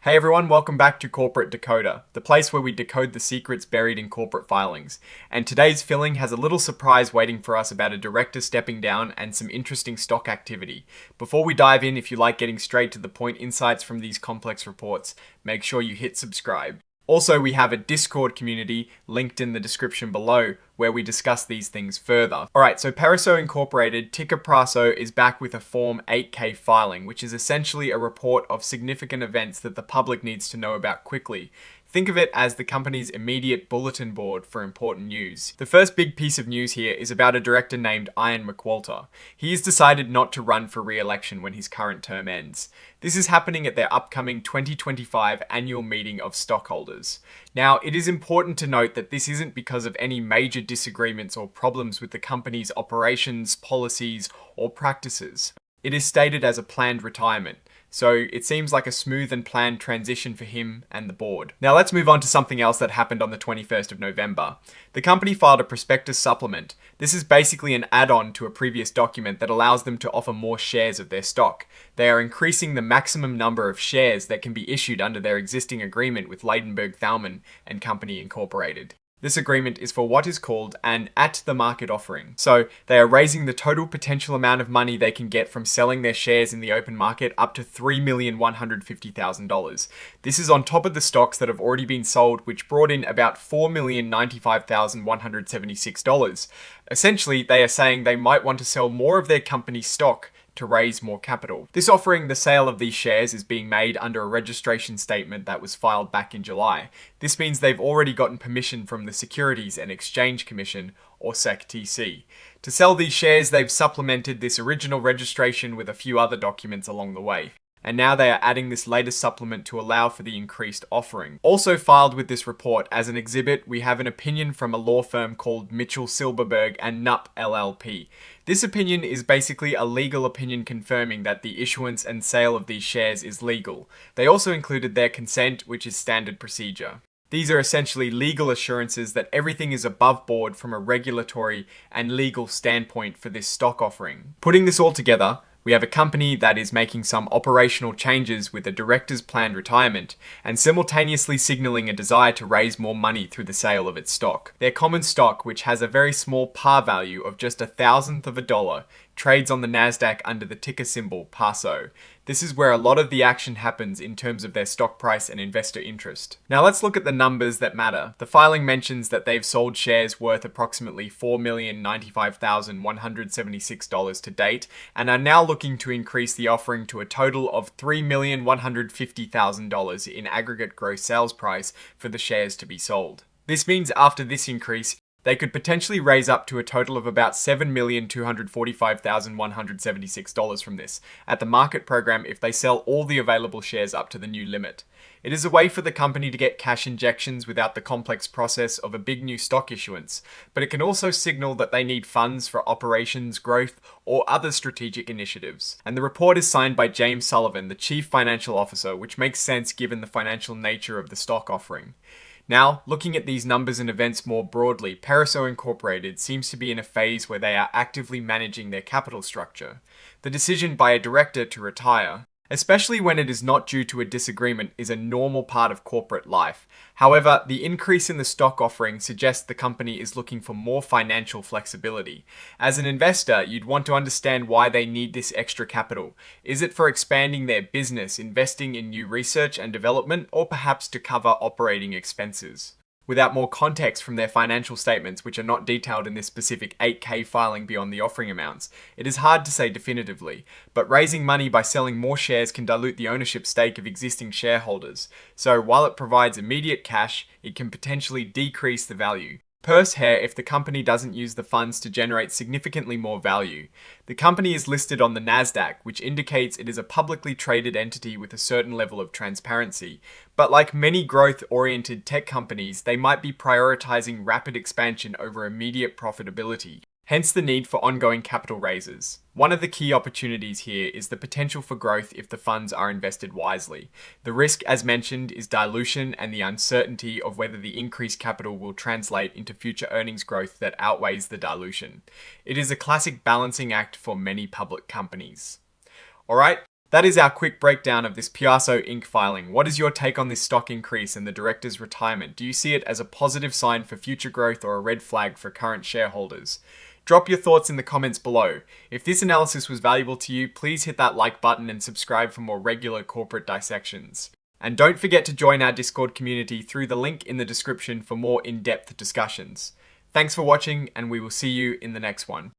Hey everyone, welcome back to Corporate Decoder, the place where we decode the secrets buried in corporate filings. And today's filling has a little surprise waiting for us about a director stepping down and some interesting stock activity. Before we dive in, if you like getting straight to the point insights from these complex reports, make sure you hit subscribe. Also, we have a Discord community linked in the description below where we discuss these things further. Alright, so Peraso Incorporated, ticker PRSO, is back with a Form 8K filing, which is essentially a report of significant events that the public needs to know about quickly. Think of it as the company's immediate bulletin board for important news. The first big piece of news here is about a director named Ian McWalter. He has decided not to run for re-election when his current term ends. This is happening at their upcoming 2025 annual meeting of stockholders. Now, it is important to note that this isn't because of any major disagreements or problems with the company's operations, policies, or practices. It is stated as a planned retirement. So it seems like a smooth and planned transition for him and the board. Now let's move on to something else that happened on the 21st of November. The company filed a prospectus supplement. This is basically an add-on to a previous document that allows them to offer more shares of their stock. They are increasing the maximum number of shares that can be issued under their existing agreement with Ladenburg Thalmann and Company Incorporated. This agreement is for what is called an at-the-market offering. So they are raising the total potential amount of money they can get from selling their shares in the open market up to $3,150,000. This is on top of the stocks that have already been sold, which brought in about $4,095,176. Essentially, they are saying they might want to sell more of their company's stock to raise more capital. This offering, the sale of these shares, is being made under a registration statement that was filed back in July. This means they've already gotten permission from the Securities and Exchange Commission, or SEC-TC. To sell these shares, they've supplemented this original registration with a few other documents along the way. And now they are adding this latest supplement to allow for the increased offering. Also filed with this report as an exhibit, we have an opinion from a law firm called Mitchell Silberberg and Knupp LLP. This opinion is basically a legal opinion confirming that the issuance and sale of these shares is legal. They also included their consent, which is standard procedure. These are essentially legal assurances that everything is above board from a regulatory and legal standpoint for this stock offering. Putting this all together, we have a company that is making some operational changes with a director's planned retirement and simultaneously signaling a desire to raise more money through the sale of its stock. Their common stock, which has a very small par value of just $0.001, trades on the Nasdaq under the ticker symbol PRSO. This is where a lot of the action happens in terms of their stock price and investor interest. Now let's look at the numbers that matter. The filing mentions that they've sold shares worth approximately $4,095,176 to date and are now looking to increase the offering to a total of $3,150,000 in aggregate gross sales price for the shares to be sold. This means after this increase, they could potentially raise up to a total of about $7,245,176 from this at the market program if they sell all the available shares up to the new limit. It is a way for the company to get cash injections without the complex process of a big new stock issuance, but it can also signal that they need funds for operations, growth, or other strategic initiatives. And the report is signed by James Sullivan, the Chief Financial Officer, which makes sense given the financial nature of the stock offering. Now, looking at these numbers and events more broadly, Peraso Incorporated seems to be in a phase where they are actively managing their capital structure. The decision by a director to retire, especially when it is not due to a disagreement, is a normal part of corporate life. However, the increase in the stock offering suggests the company is looking for more financial flexibility. As an investor, you'd want to understand why they need this extra capital. Is it for expanding their business, investing in new research and development, or perhaps to cover operating expenses? Without more context from their financial statements, which are not detailed in this specific 8K filing beyond the offering amounts, it is hard to say definitively, but raising money by selling more shares can dilute the ownership stake of existing shareholders. So while it provides immediate cash, it can potentially decrease the value. Purse hair if the company doesn't use the funds to generate significantly more value. The company is listed on the Nasdaq, which indicates it is a publicly traded entity with a certain level of transparency. But like many growth-oriented tech companies, they might be prioritizing rapid expansion over immediate profitability. Hence the need for ongoing capital raises. One of the key opportunities here is the potential for growth if the funds are invested wisely. The risk, as mentioned, is dilution and the uncertainty of whether the increased capital will translate into future earnings growth that outweighs the dilution. It is a classic balancing act for many public companies. Alright, That is our quick breakdown of this Peraso Inc. filing. What is your take on this stock increase and the director's retirement? Do you see it as a positive sign for future growth or a red flag for current shareholders? Drop your thoughts in the comments below. If this analysis was valuable to you, please hit that like button and subscribe for more regular corporate dissections. And don't forget to join our Discord community through the link in the description for more in-depth discussions. Thanks for watching, and we will see you in the next one.